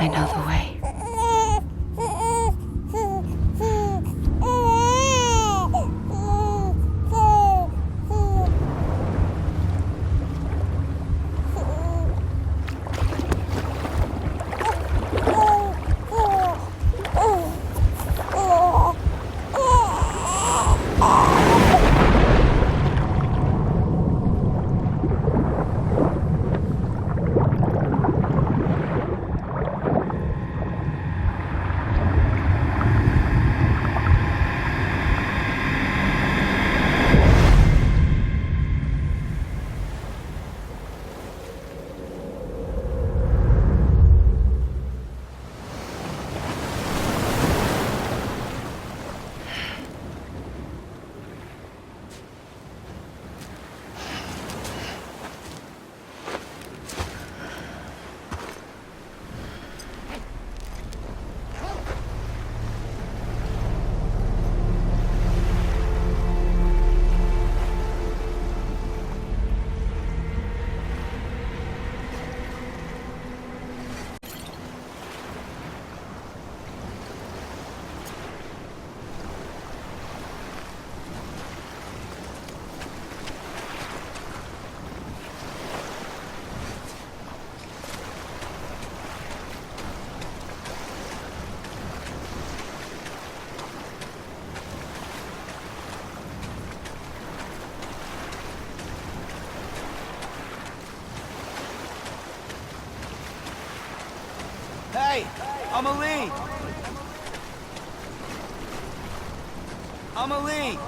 I know the way. Hey! Amelie! Amelie!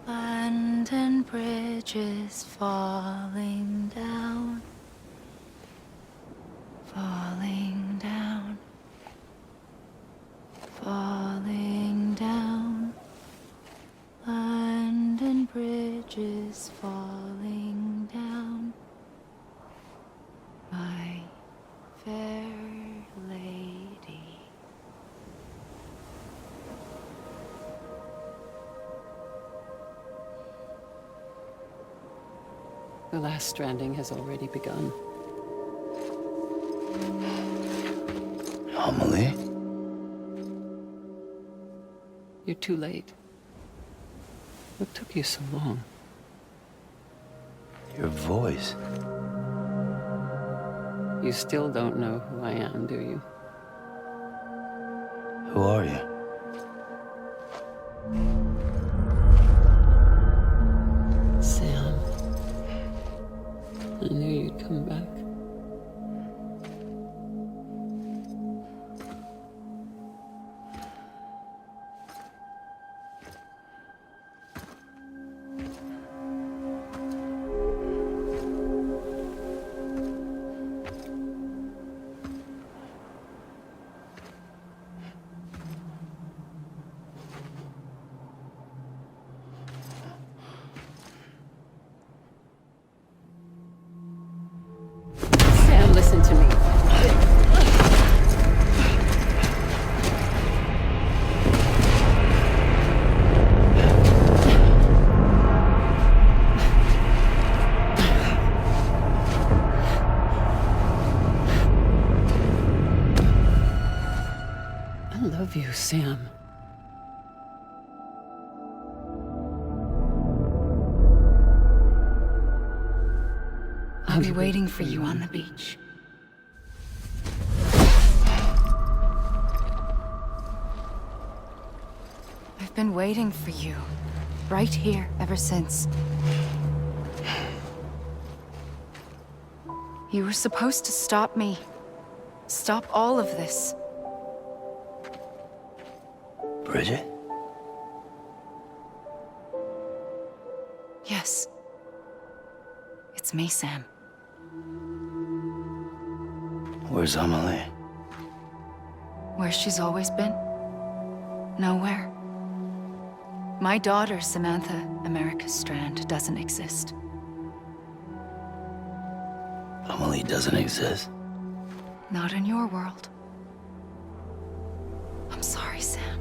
London Bridge is falling down, falling down, falling down. London Bridge is falling down, my fair lady. The last stranding has already begun. Amelie? You're too late. What took you so long? Your voice. You still don't know who I am, do you? Who are you? Sam. I knew you'd come back. Sam, listen to me. I love you, Sam. I'll be waiting for you on the beach. I've been waiting for you, right here, ever since. You were supposed to stop me. Stop all of this. Bridget? Yes. It's me, Sam. Where's Amelie? Where she's always been? Nowhere. My daughter, Samantha America Strand, doesn't exist. Amelie doesn't exist. Not in your world. I'm sorry, Sam.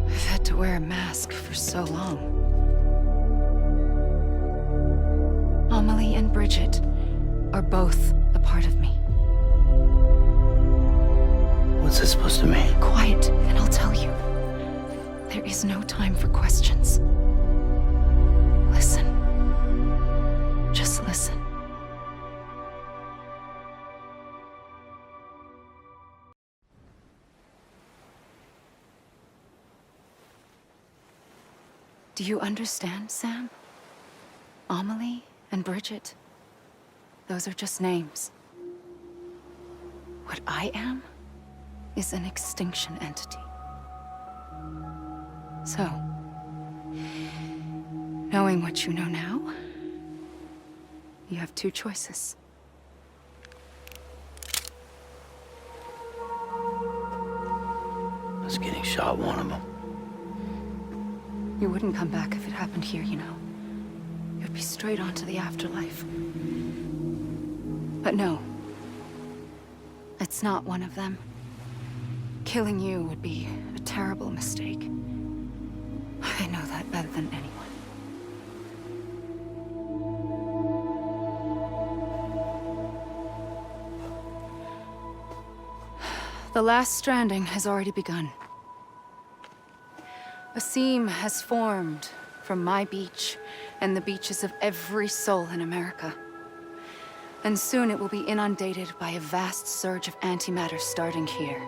I've had to wear a mask for so long. Amelie and Bridget are both a part of me. What's this supposed to mean? Quiet, and I'll tell you. There is no time for questions. Listen. Just listen. Do you understand, Sam? Amelie and Bridget, those are just names. What I am is an extinction entity. So, knowing what you know now, you have two choices. Us getting shot, one of them. You wouldn't come back if it happened here, you know. You'd be straight on to the afterlife. But no. It's not one of them. Killing you would be a terrible mistake. I know that better than anyone. The last stranding has already begun. A seam has formed from my beach and the beaches of every soul in America. And soon it will be inundated by a vast surge of antimatter starting here.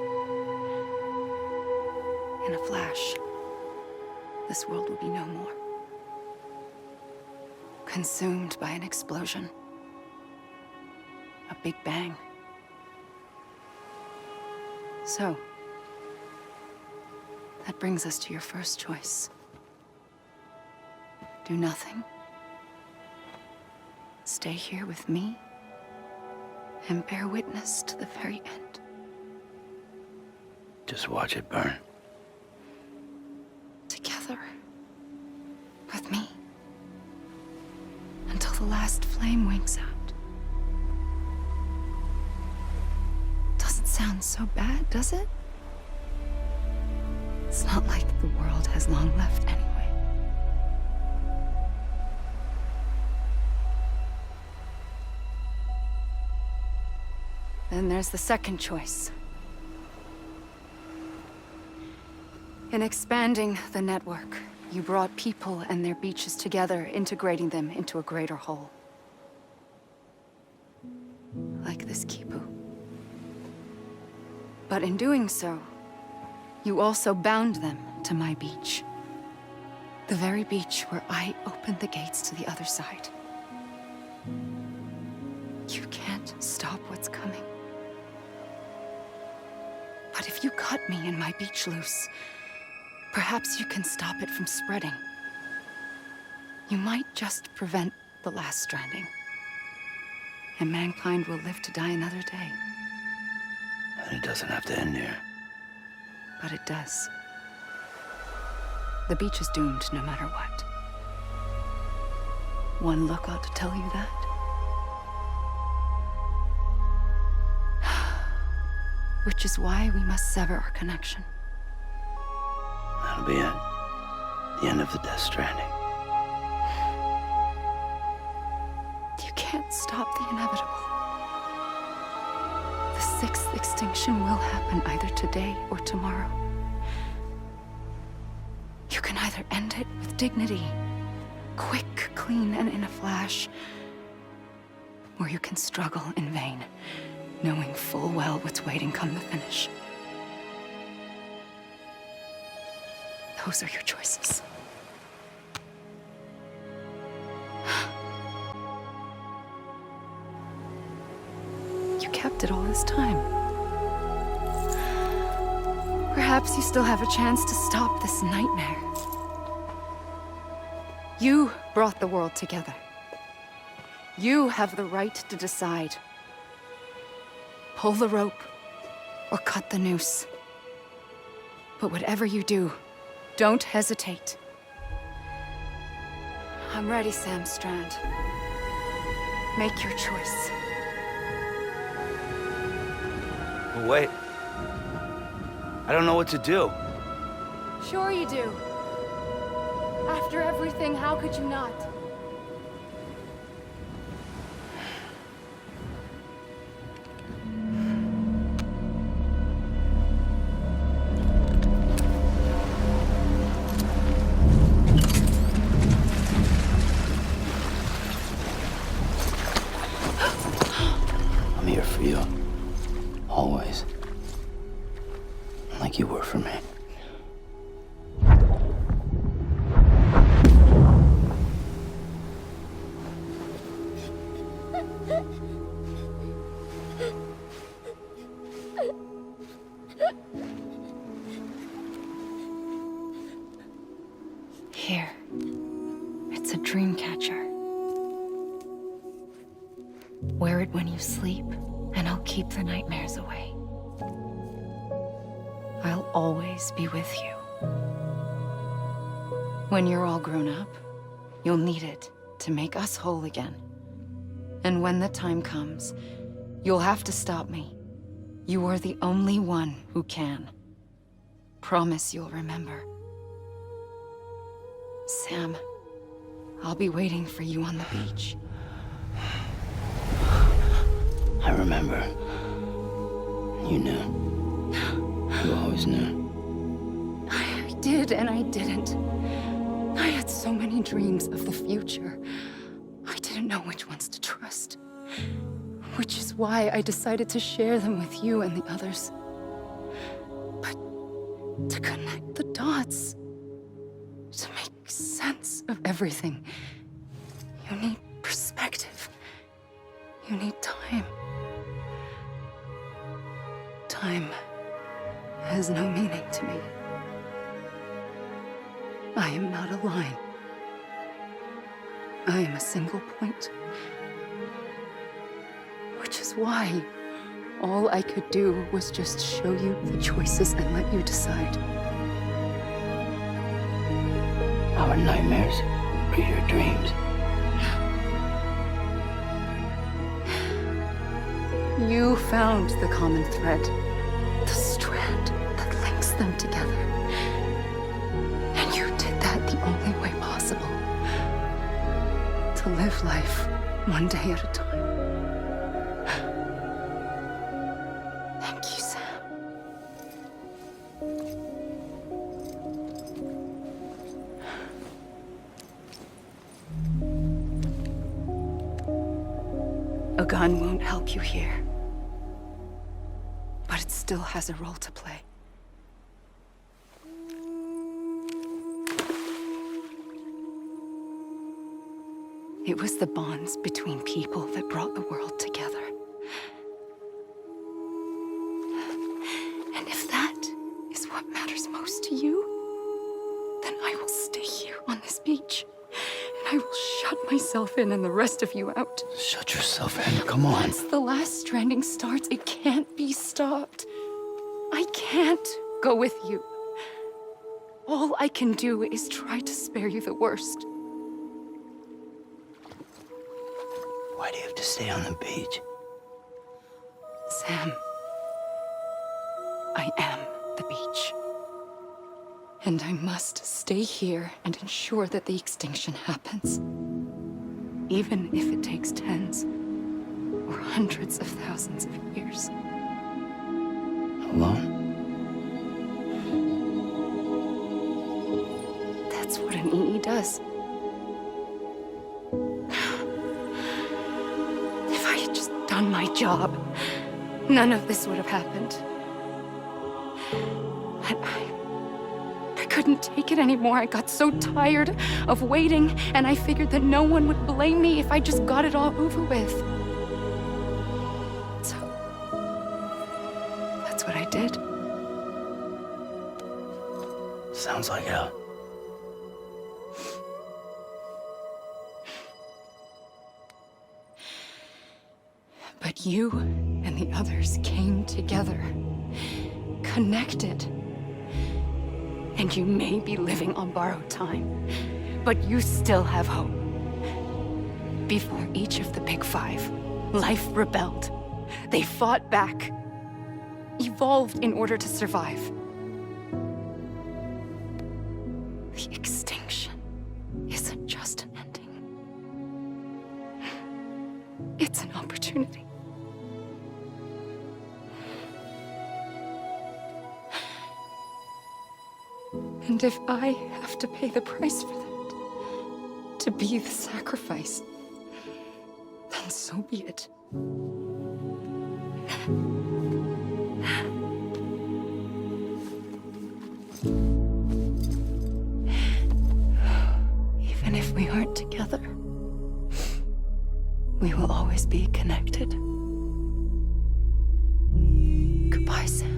In a flash, this world will be no more. Consumed by an explosion. A big bang. So, that brings us to your first choice. Do nothing. Stay here with me and bear witness to the very end. Just watch it burn. Together. With me. Until the last flame winks out. Doesn't sound so bad, does it? It's not like the world has long left anyway. Then there's the second choice. In expanding the network, you brought people and their beaches together, integrating them into a greater whole. Like this Kipu. But in doing so, you also bound them to my beach. The very beach where I opened the gates to the other side. You can't stop what's coming. But if you cut me and my beach loose, perhaps you can stop it from spreading. You might just prevent the last stranding. And mankind will live to die another day. And it doesn't have to end here. But it does. The beach is doomed no matter what. One look ought to tell you that. Which is why we must sever our connection. That'll be it. The end of the Death Stranding. You can't stop the inevitable. The sixth extinction will happen either today or tomorrow. You can either end it with dignity, quick, clean, and in a flash, or you can struggle in vain, knowing full well what's waiting come the finish. Those are your choices. You kept it all this time. Perhaps you still have a chance to stop this nightmare. You brought the world together. You have the right to decide. Pull the rope or cut the noose. But whatever you do, don't hesitate. I'm ready, Sam Strand. Make your choice. Wait. I don't know what to do. Sure you do. After everything, how could you not? I'm here for you. Always. Like you were for me. Here. It's a dream catcher. Wear it when you sleep, and I'll keep the nightmares away. I'll always be with you. When you're all grown up, you'll need it to make us whole again. And when the time comes, you'll have to stop me. You are the only one who can. Promise you'll remember. Sam, I'll be waiting for you on the beach. I remember. You knew. You always knew. I did and I didn't. I had so many dreams of the future. I didn't know which ones to trust. Which is why I decided to share them with you and the others. But to connect the dots, to make sense of everything, you need perspective. You need time. Time has no meaning to me. I am not a line. I am a single point. Which is why all I could do was just show you the choices and let you decide. Our nightmares are your dreams. You found the common thread, the strand that links them together. And you did that the only way possible. To live life one day at a time. Thank you, Sam. A gun won't help you here. But it still has a role to play. It was the bonds between people that brought the world together. And if that is what matters most to you, then I will stay here on this beach. And I will shut myself in and the rest of you out. Shut yourself in, come on. Once the last stranding starts, it can't be stopped. I can't go with you. All I can do is try to spare you the worst. Why do you have to stay on the beach? Sam, I am the beach. And I must stay here and ensure that the extinction happens. Even if it takes tens or hundreds of thousands of years. Alone? That's what an EE does. If I had just done my job, none of this would have happened. But I couldn't take it anymore. I got so tired of waiting, and I figured that no one would blame me if I just got it all over with. So, that's what I did. Sounds like hell. But you and the others came together, connected. And you may be living on borrowed time, but you still have hope. Before each of the Big Five, life rebelled. They fought back, evolved in order to survive. The extinction isn't just an ending. It's an opportunity. And if I have to pay the price for that, to be the sacrifice, then so be it. Even if we aren't together, we will always be connected. Goodbye, Sam.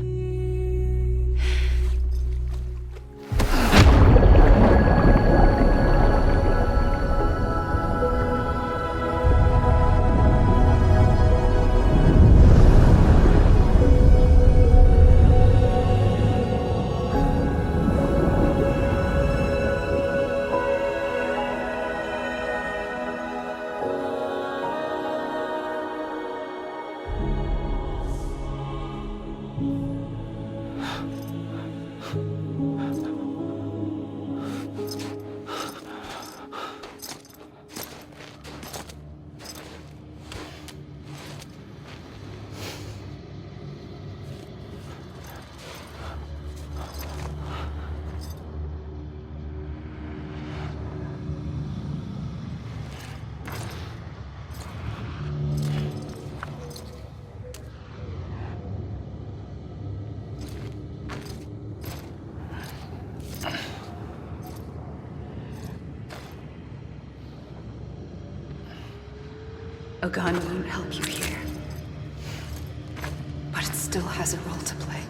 A gun won't help you here, but it still has a role to play.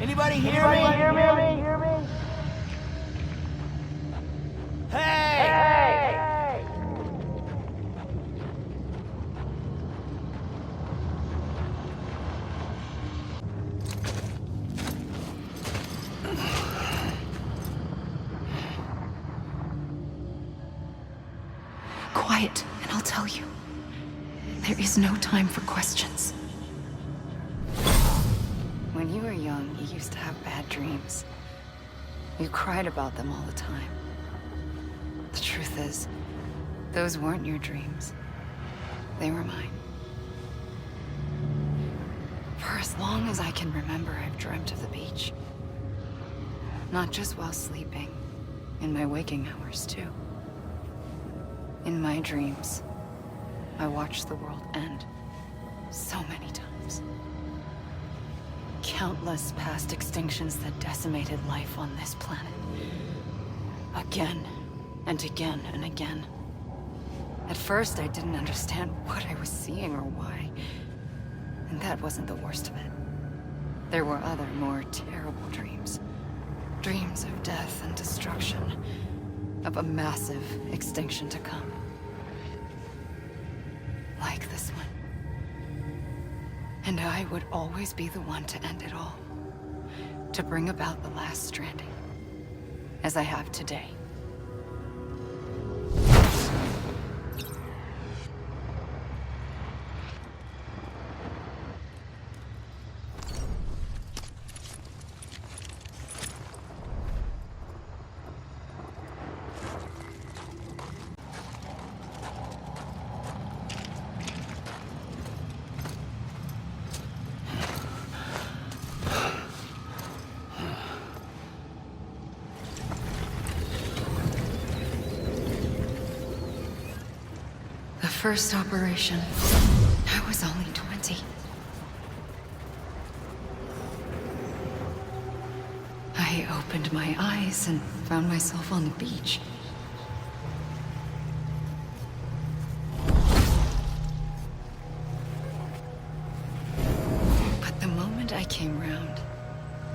Anybody hear me? Hey! Quiet, and I'll tell you. There is no time for questions. When you were young, you used to have bad dreams. You cried about them all the time. The truth is, those weren't your dreams. They were mine. For as long as I can remember, I've dreamt of the beach. Not just while sleeping, in my waking hours too. In my dreams, I watched the world end so many times. Countless past extinctions that decimated life on this planet. Again And again and again. At first, I didn't understand what I was seeing or why. And that wasn't the worst of it. There were other, more terrible dreams. Dreams of death and destruction. Of a massive extinction to come. Like this one. And I would always be the one to end it all. To bring about the last stranding. As I have today. The first operation, I was only 20. I opened my eyes and found myself on the beach. But the moment I came round,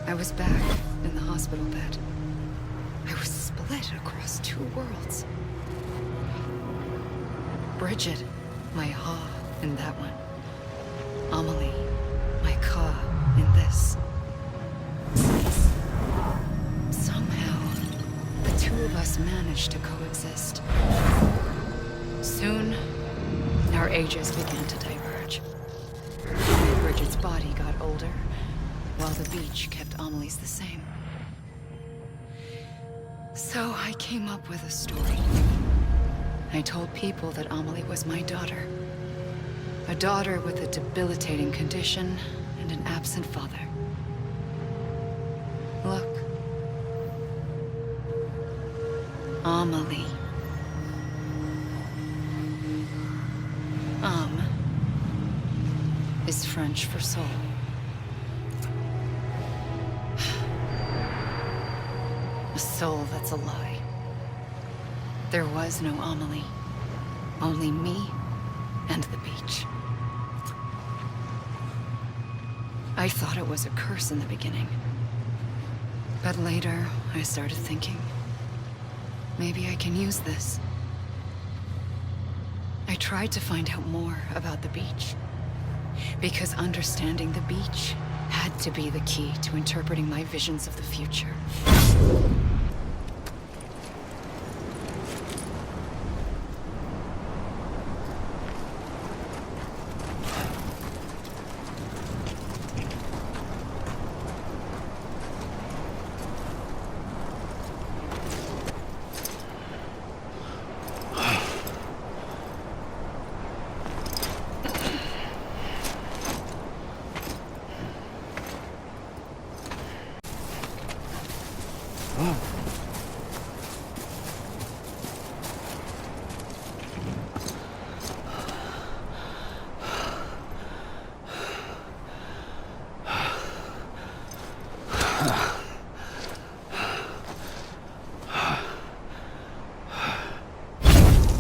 I was back in the hospital bed. I was split across two worlds. Bridget, my ha in that one. Amelie, my ka in this. Somehow, the two of us managed to coexist. Soon, our ages began to diverge. Bridget's body got older, while the beach kept Amelie's the same. So I came up with a story. I told people that Amelie was my daughter. A daughter with a debilitating condition and an absent father. Look. Amelie. Is French for soul. A soul that's a lie. There was no Amelie. Only me and the beach. I thought it was a curse in the beginning. But later, I started thinking, maybe I can use this. I tried to find out more about the beach. Because understanding the beach had to be the key to interpreting my visions of the future.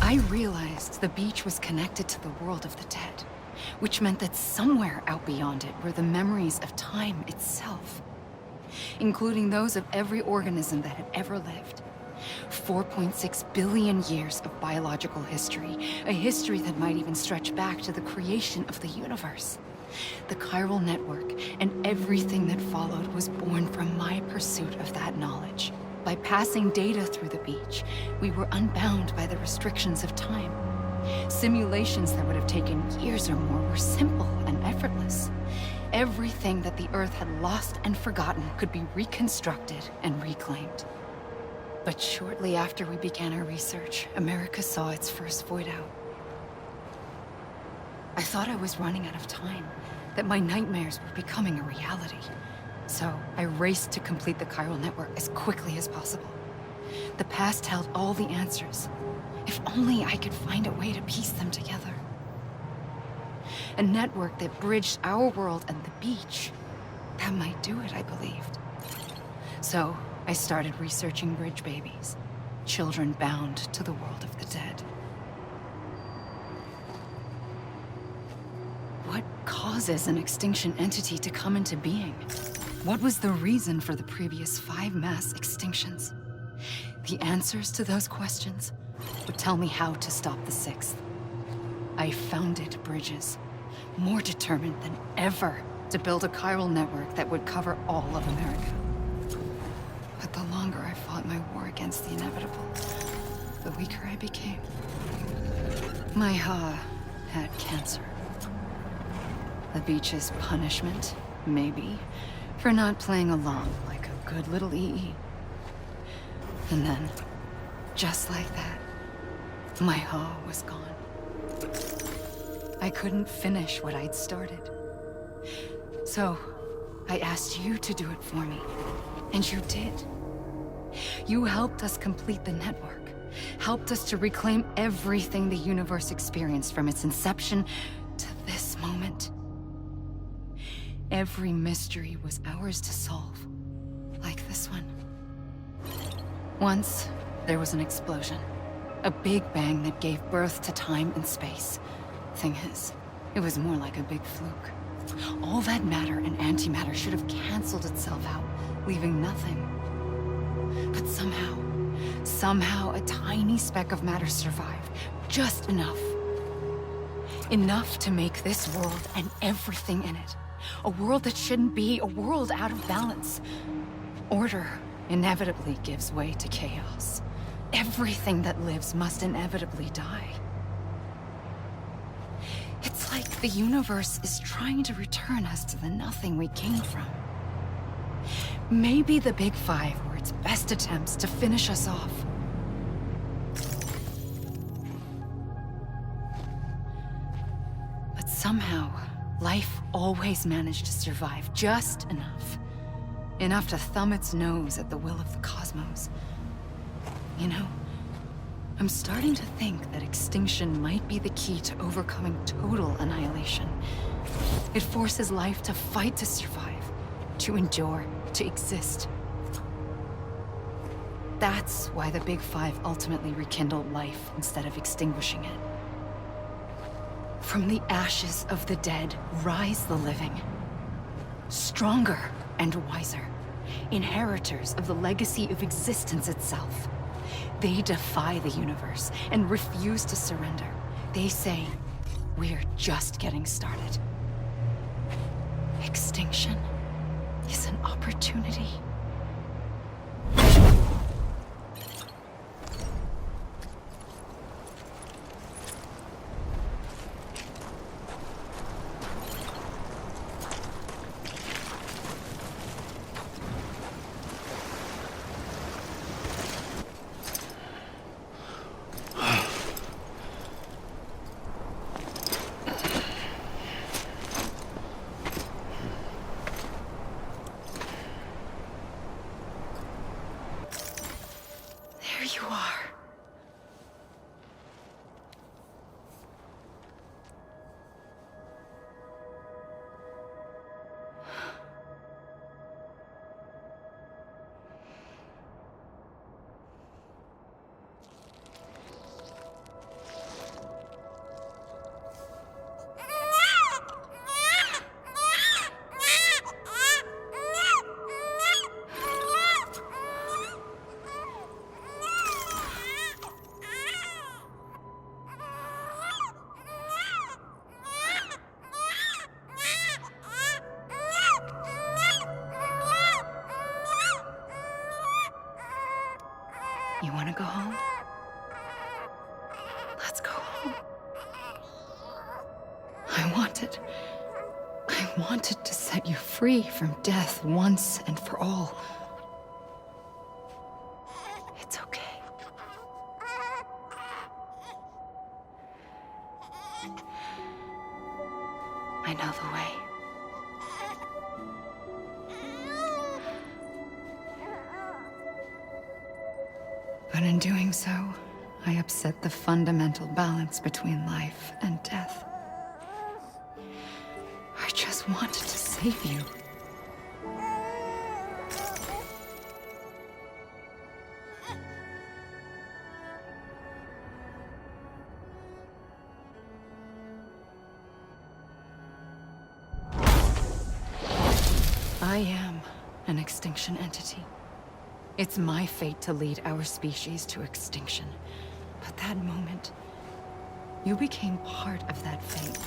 I realized the beach was connected to the world of the dead, which meant that somewhere out beyond it were the memories of time itself, including those of every organism that had ever lived. 4.6 billion years of biological history, a history that might even stretch back to the creation of the universe. The chiral network and everything that followed was born from my pursuit of that knowledge. By passing data through the beach, we were unbound by the restrictions of time. Simulations that would have taken years or more were simple and effortless. Everything that the Earth had lost and forgotten could be reconstructed and reclaimed. But shortly after we began our research, America saw its first void out. I thought I was running out of time, that my nightmares were becoming a reality. So I raced to complete the chiral network as quickly as possible. The past held all the answers. If only I could find a way to piece them together. A network that bridged our world and the beach. That might do it, I believed. So I started researching bridge babies. children bound to the world of the dead. What causes an extinction entity to come into being? What was the reason for the previous 5 mass extinctions? The answers to those questions would tell me how to stop the 6th. I founded bridges, more determined than ever to build a chiral network that would cover all of America. But the longer I fought my war against the inevitable, the weaker I became. My Ha had cancer. The beach's punishment, maybe, for not playing along like a good little EE. And then, just like that, my Ha was gone. I couldn't finish what I'd started. So, I asked you to do it for me, and you did. You helped us complete the network, helped us to reclaim everything the universe experienced from its inception to this moment. Every mystery was ours to solve, like this one. Once, there was an explosion. A big bang that gave birth to time and space. Thing is, it was more like a big fluke. All that matter and antimatter should have canceled itself out, leaving nothing. But somehow a tiny speck of matter survived. Just enough. Enough to make this world and everything in it. A world that shouldn't be, a world out of balance. Order inevitably gives way to chaos. Everything that lives must inevitably die. It's like the universe is trying to return us to the nothing we came from. Maybe the Big Five were its best attempts to finish us off. But somehow, life always managed to survive just enough. Enough to thumb its nose at the will of the cosmos. You know, I'm starting to think that extinction might be the key to overcoming total annihilation. It forces life to fight to survive, to endure, to exist. That's why the Big Five ultimately rekindled life instead of extinguishing it. From the ashes of the dead rise the living. Stronger and wiser. Inheritors of the legacy of existence itself. They defy the universe and refuse to surrender. They say, we're just getting started. Extinction is an opportunity. There you are. You want to go home? Let's go home. I wanted to set you free from death once and for all. It's okay. I know the way. But in doing so, I upset the fundamental balance between life and death. I just wanted to save you. I am an extinction entity. It's my fate to lead our species to extinction. But that moment, you became part of that fate.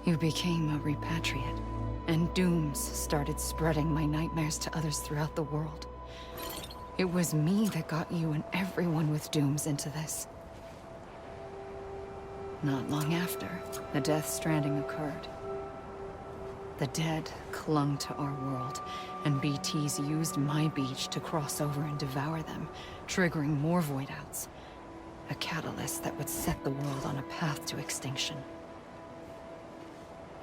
You became a repatriate, and dooms started spreading my nightmares to others throughout the world. It was me that got you and everyone with dooms into this. Not long after, the Death Stranding occurred. The dead clung to our world, and BTs used my beach to cross over and devour them, triggering more void outs. A catalyst that would set the world on a path to extinction.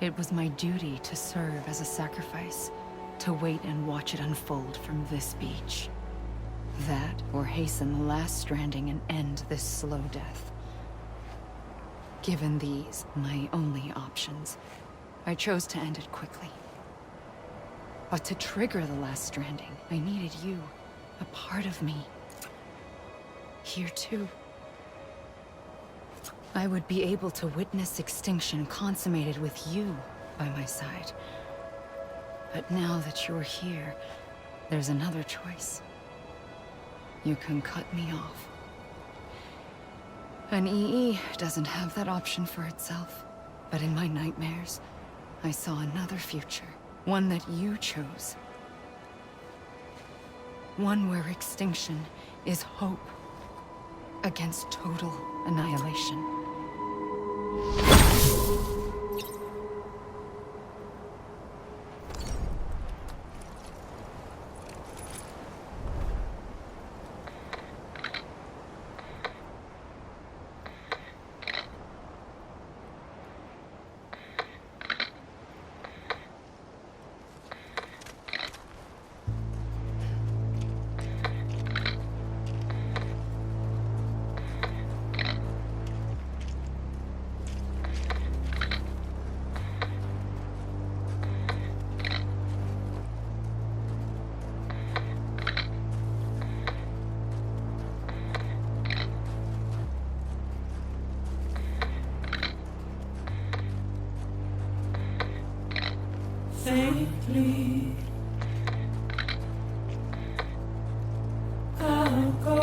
It was my duty to serve as a sacrifice, to wait and watch it unfold from this beach. That, or hasten the last stranding and end this slow death. Given these, my only options, I chose to end it quickly. But to trigger the last stranding, I needed you, a part of me. Here too. I would be able to witness extinction consummated with you by my side. But now that you're here, there's another choice. You can cut me off. An EE doesn't have that option for itself. But in my nightmares, I saw another future. One that you chose. One where extinction is hope against total annihilation. Faintly, I'll go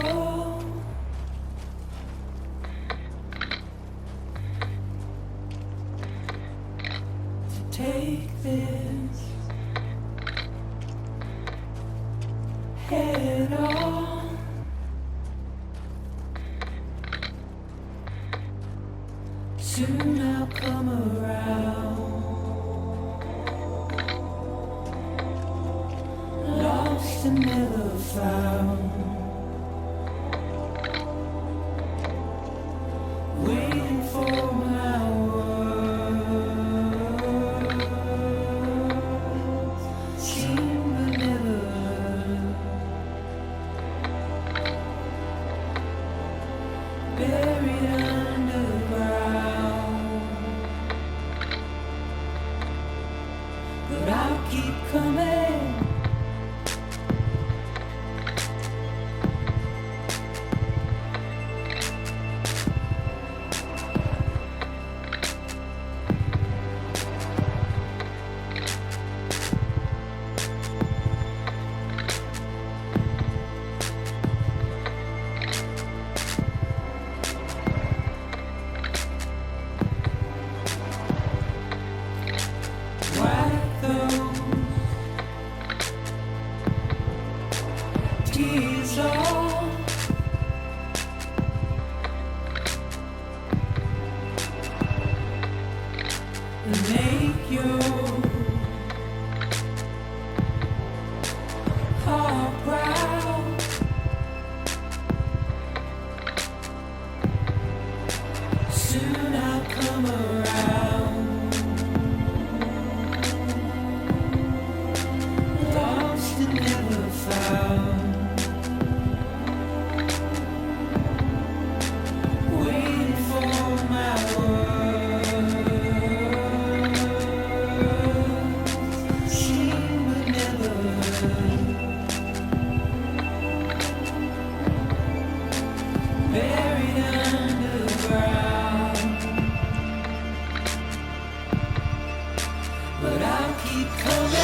to take this head on. Soon I'll come around. Lost and never found, waiting for my words, seen but never heard, buried underground, but I'll keep coming. Wipe those tears off, and make your heart proud. Soon I'll come around. Lost and never found, waiting for my words, seen but never heard, buried underground, but I'll keep coming.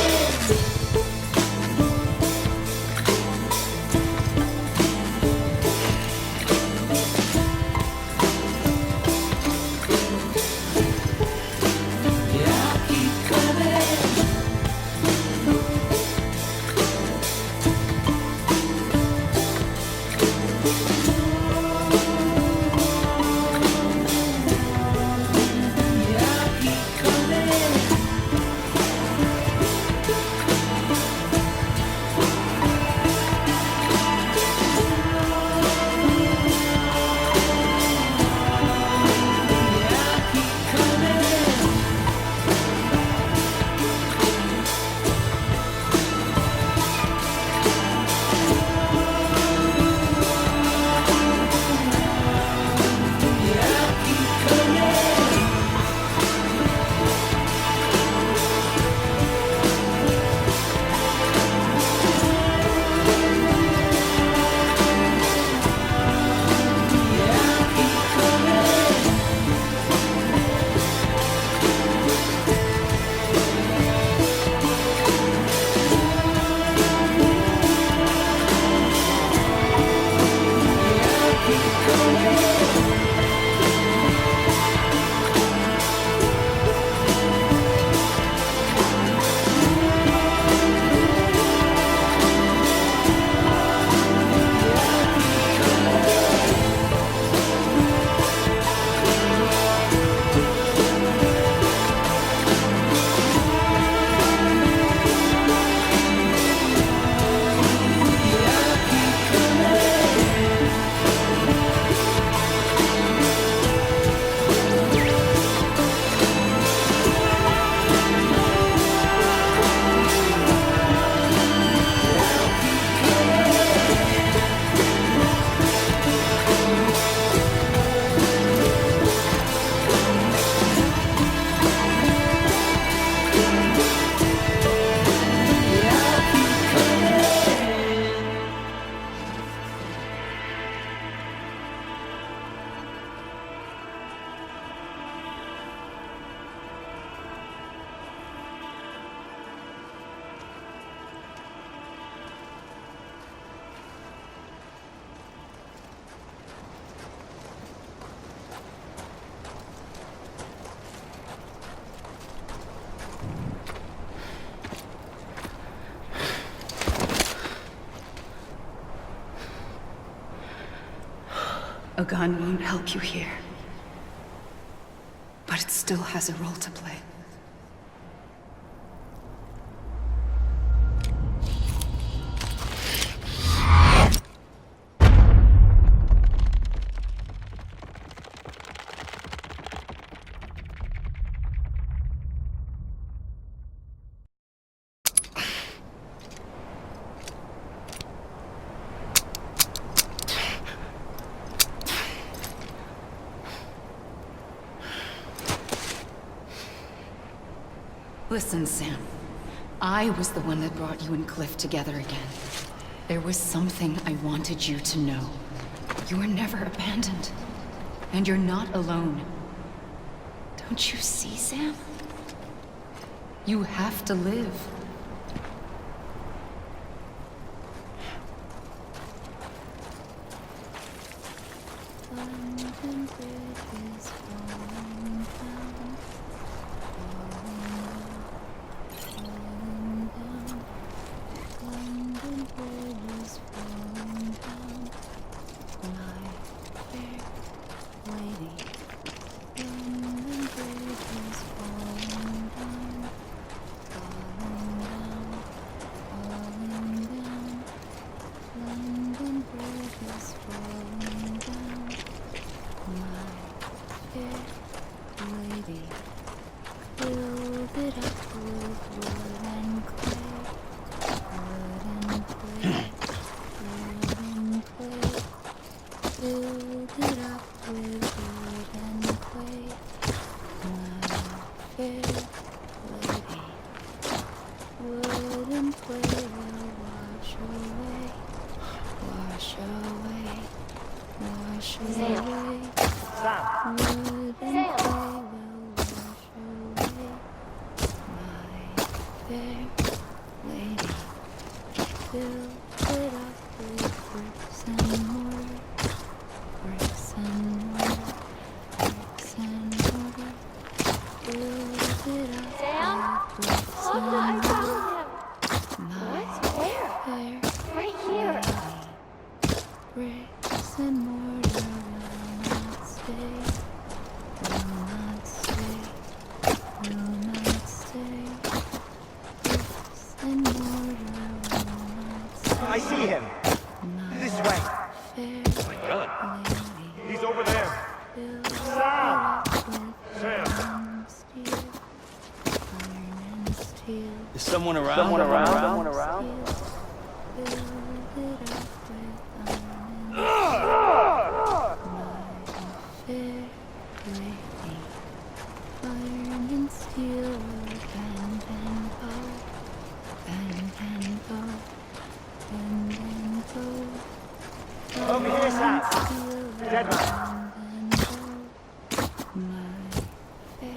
A gun won't help you here. But it still has a role to play. Listen, Sam. I was the one that brought you and Cliff together again. There was something I wanted you to know. You were never abandoned. And you're not alone. Don't you see, Sam? You have to live. I see him. This way. Oh my God. He's over there. Sam! Is someone around? Someone around? Over here, Sam. Dead man.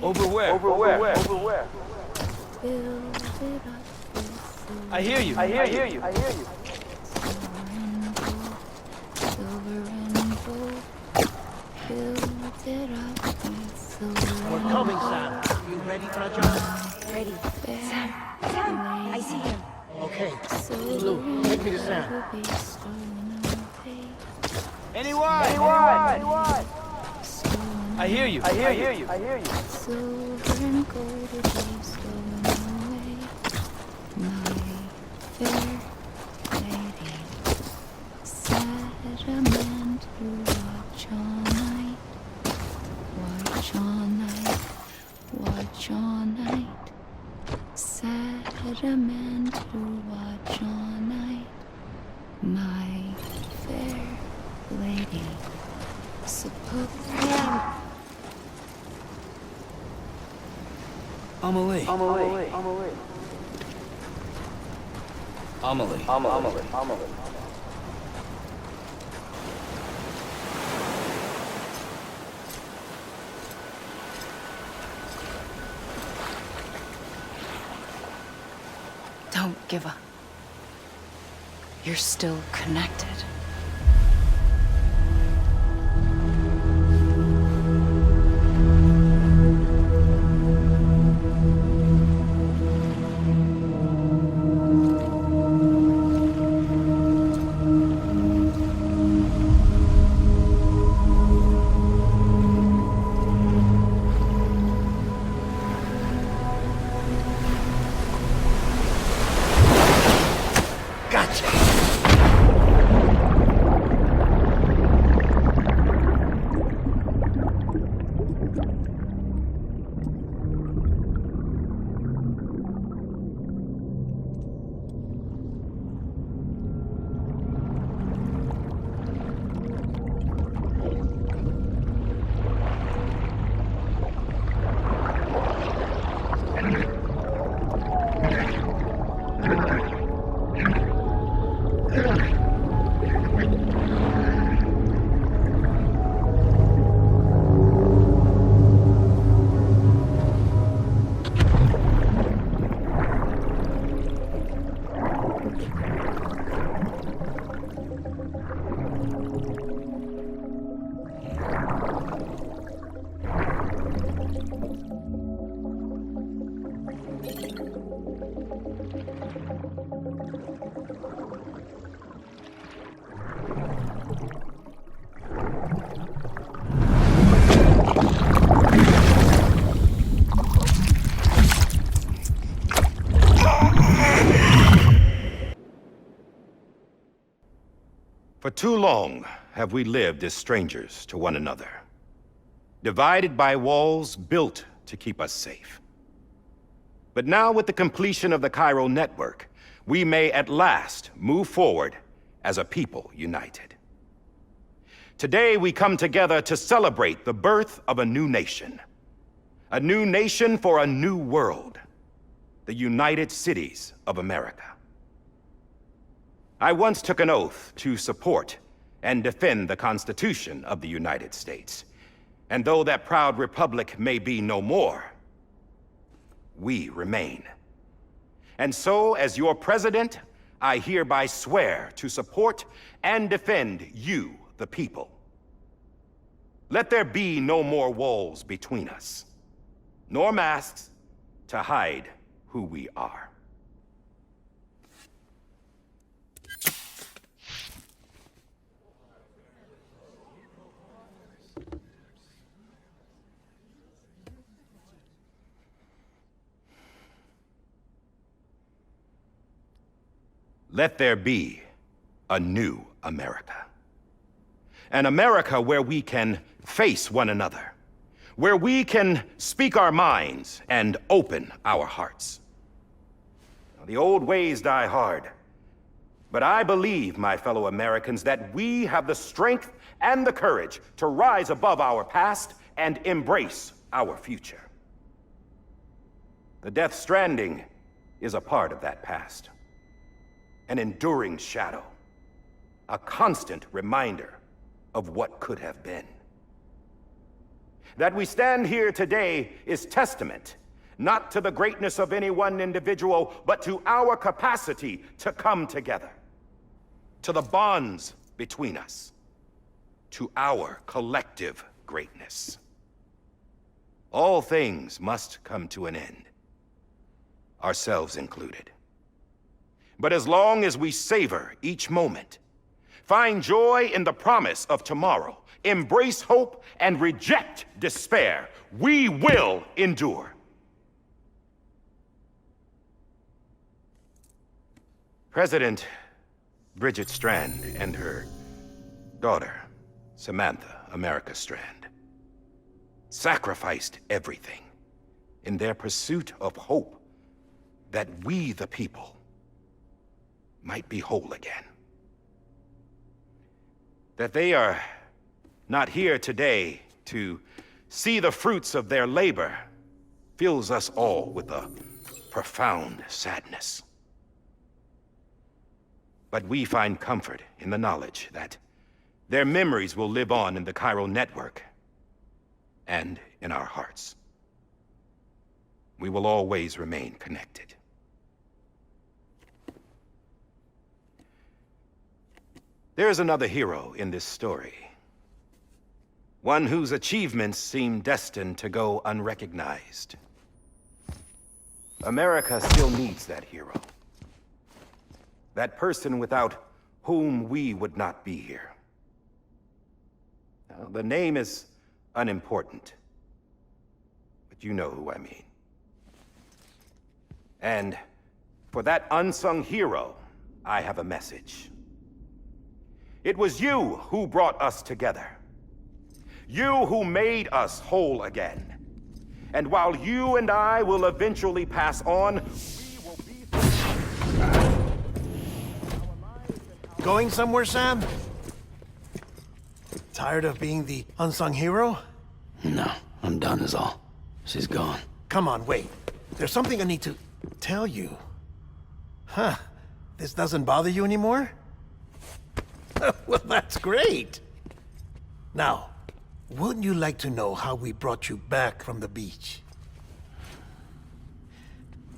Over where? Over where? I hear you. We're coming, Sam. You ready for a job? Ready. Sam, I see him. Okay. Lou, take me to Sam. Anyone? I hear you. Silver and gold are being stolen away. My fair lady, sad a man to watch all night. Watch all night, watch all night. Sad a man to watch all night. My fair lady, suppose Amelie. Don't give up. You're still connected. For too long have we lived as strangers to one another, divided by walls built to keep us safe. But now, with the completion of the Cairo network, we may at last move forward as a people united. Today, we come together to celebrate the birth of a new nation. A new nation for a new world. The United Cities of America. I once took an oath to support and defend the Constitution of the United States. And though that proud republic may be no more, we remain. And so, as your president, I hereby swear to support and defend you, the people. Let there be no more walls between us, nor masks to hide who we are. Let there be a new America. An America where we can face one another, where we can speak our minds and open our hearts. The old ways die hard, but I believe, my fellow Americans, that we have the strength and the courage to rise above our past and embrace our future. The Death Stranding is a part of that past. An enduring shadow, a constant reminder of what could have been. That we stand here today is testament, not to the greatness of any one individual, but to our capacity to come together, to the bonds between us, to our collective greatness. All things must come to an end, ourselves included. But as long as we savor each moment, find joy in the promise of tomorrow, embrace hope, and reject despair, we will endure. President Bridget Strand and her daughter, Samantha America Strand, sacrificed everything in their pursuit of hope that we, the people, might be whole again. That they are not here today to see the fruits of their labor fills us all with a profound sadness. But we find comfort in the knowledge that their memories will live on in the Cairo network and in our hearts. We will always remain connected. There is another hero in this story. One whose achievements seem destined to go unrecognized. America still needs that hero. That person without whom we would not be here. Now, the name is unimportant, but you know who I mean. And for that unsung hero, I have a message. It was you who brought us together. You who made us whole again. And while you and I will eventually pass on, we will be... Going somewhere, Sam? Tired of being the unsung hero? No, I'm done is all. She's gone. Come on, wait. There's something I need to tell you. Huh. This doesn't bother you anymore? Well, that's great. Now, wouldn't you like to know how we brought you back from the beach?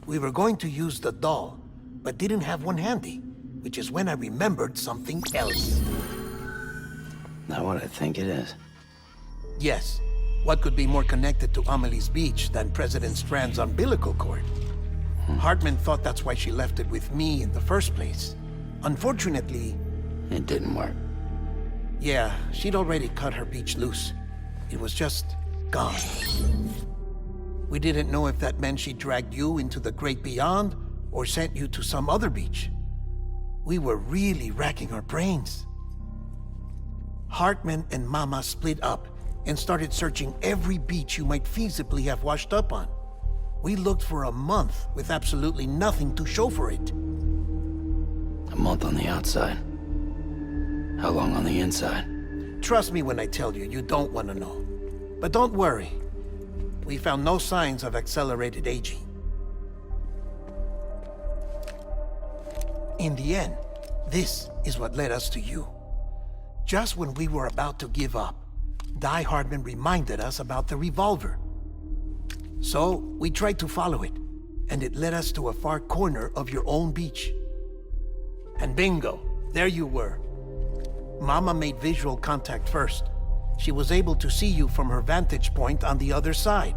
We were going to use the doll, but didn't have one handy, which is when I remembered something else. Not what I think it is. Yes. What could be more connected to Amelie's beach than President Strand's umbilical cord? Hartman thought that's why she left it with me in the first place. Unfortunately... It didn't work. Yeah, she'd already cut her beach loose. It was just gone. We didn't know if that meant she dragged you into the great beyond or sent you to some other beach. We were really racking our brains. Hartman and Mama split up and started searching every beach you might feasibly have washed up on. We looked for a month with absolutely nothing to show for it. A month on the outside. How long on the inside? Trust me when I tell you, you don't want to know. But don't worry. We found no signs of accelerated aging. In the end, this is what led us to you. Just when we were about to give up, Die Hardman reminded us about the revolver. So, we tried to follow it, and it led us to a far corner of your own beach. And bingo, there you were. Mama made visual contact first. She was able to see you from her vantage point on the other side.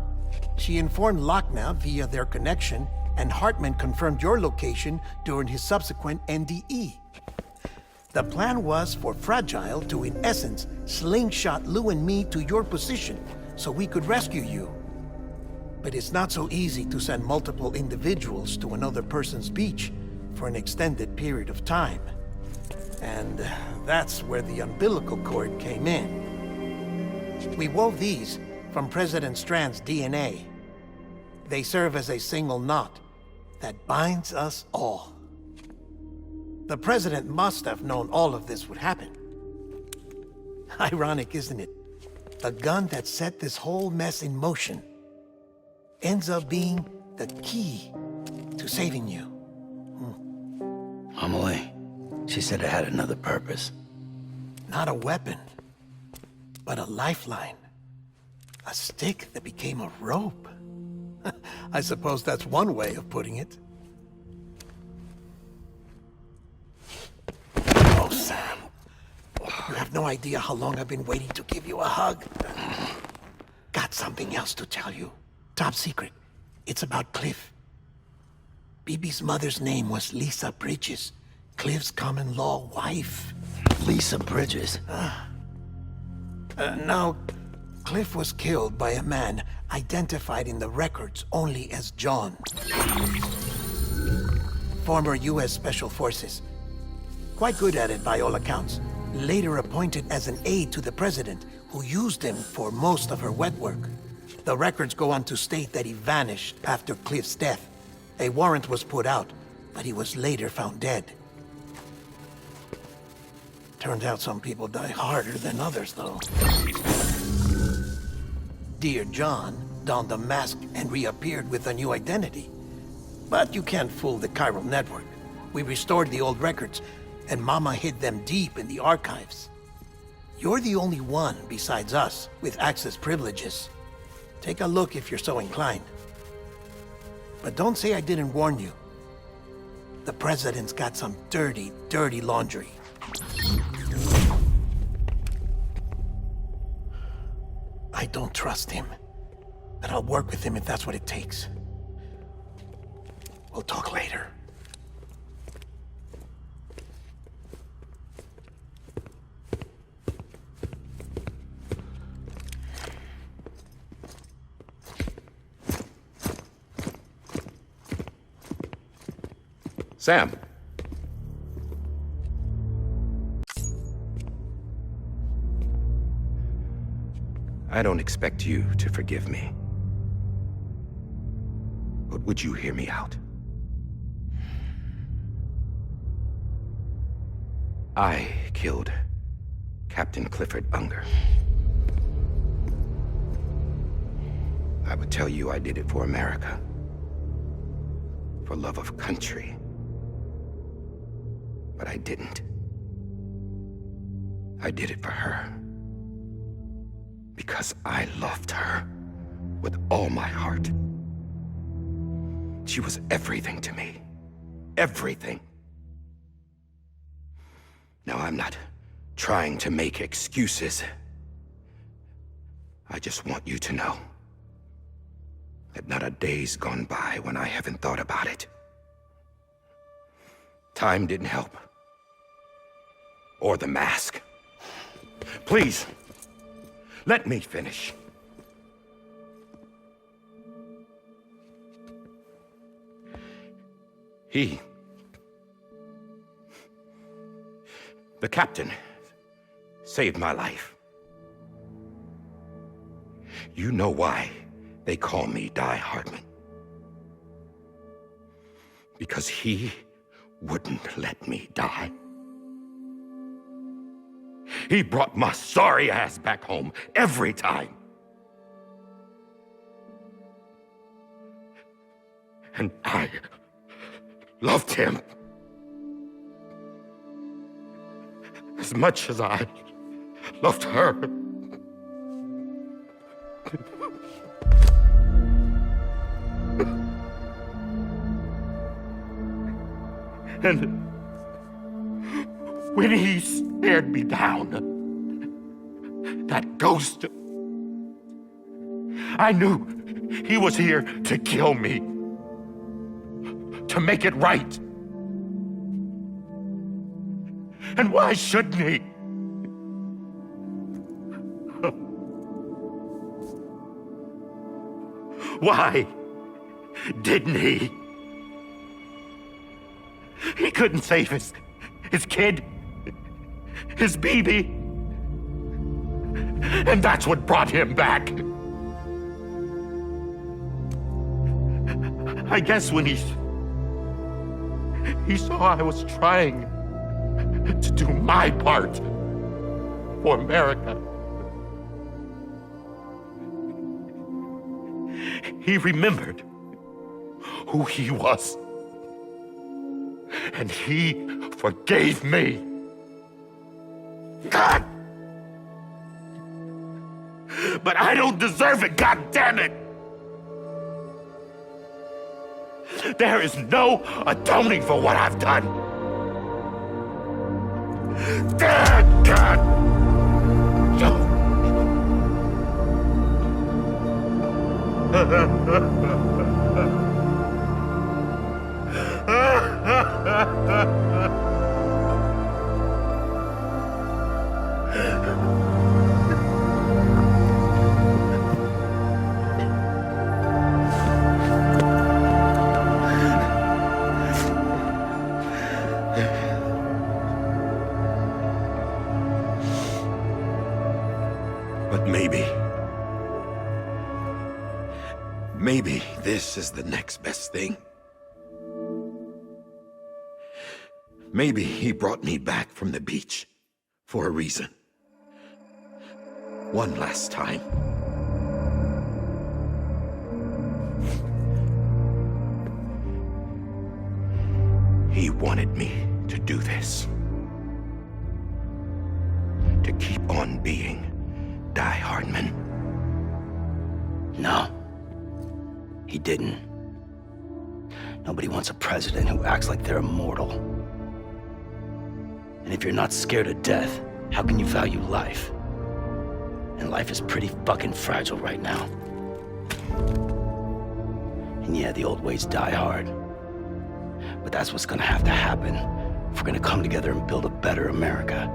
She informed Lochna via their connection, and Hartman confirmed your location during his subsequent NDE. The plan was for Fragile to, in essence, slingshot Lou and me to your position so we could rescue you. But it's not so easy to send multiple individuals to another person's beach for an extended period of time. And that's where the umbilical cord came in. We wove these from President Strand's DNA. They serve as a single knot that binds us all. The President must have known all of this would happen. Ironic, isn't it? The gun that set this whole mess in motion ends up being the key to saving you. Amelie, she said it had another purpose. Not a weapon, but a lifeline. A stick that became a rope. I suppose that's one way of putting it. Oh, Sam. You have no idea how long I've been waiting to give you a hug. Got something else to tell you. Top secret. It's about Cliff. Bibi's mother's name was Lisa Bridges, Cliff's common-law wife. Lisa Bridges? Now, Cliff was killed by a man identified in the records only as John. Former U.S. Special Forces. Quite good at it by all accounts. Later appointed as an aide to the president, who used him for most of her wet work. The records go on to state that he vanished after Cliff's death. A warrant was put out, but he was later found dead. Turned out some people die harder than others, though. Dear John donned a mask and reappeared with a new identity. But you can't fool the chiral network. We restored the old records, and Mama hid them deep in the archives. You're the only one, besides us, with access privileges. Take a look if you're so inclined. But don't say I didn't warn you. The President's got some dirty, dirty laundry. I don't trust him, but I'll work with him if that's what it takes. We'll talk later. Sam. I don't expect you to forgive me. But would you hear me out? I killed Captain Clifford Unger. I would tell you I did it for America. For love of country. But I didn't. I did it for her. Because I loved her with all my heart. She was everything to me. Everything. Now, I'm not trying to make excuses. I just want you to know that not a day's gone by when I haven't thought about it. Time didn't help. Or the mask. Please, let me finish. The captain saved my life. You know why they call me Die Hardman. Because he wouldn't let me die. He brought my sorry ass back home every time. And I loved him as much as I loved her. And when he stared me down, that ghost, I knew he was here to kill me, to make it right. And why shouldn't he? Why didn't he? He couldn't save his kid, his baby. And that's what brought him back. I guess when he saw I was trying to do my part for America, he remembered who he was. And he forgave me. God! But I don't deserve it, God damn it! There is no atoning for what I've done. God! But maybe this is the next best thing. Maybe he brought me back from the beach for a reason. One last time. He wanted me to do this. To keep on being Die Hardman. No. He didn't. Nobody wants a president who acts like they're immortal. And if you're not scared of death, how can you value life? And life is pretty fucking fragile right now. And yeah, the old ways die hard. But that's what's gonna have to happen if we're gonna come together and build a better America.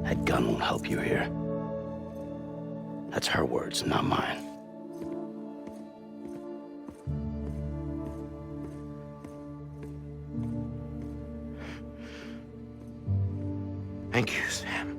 That gun won't help you here. That's her words, not mine. Thank you, Sam.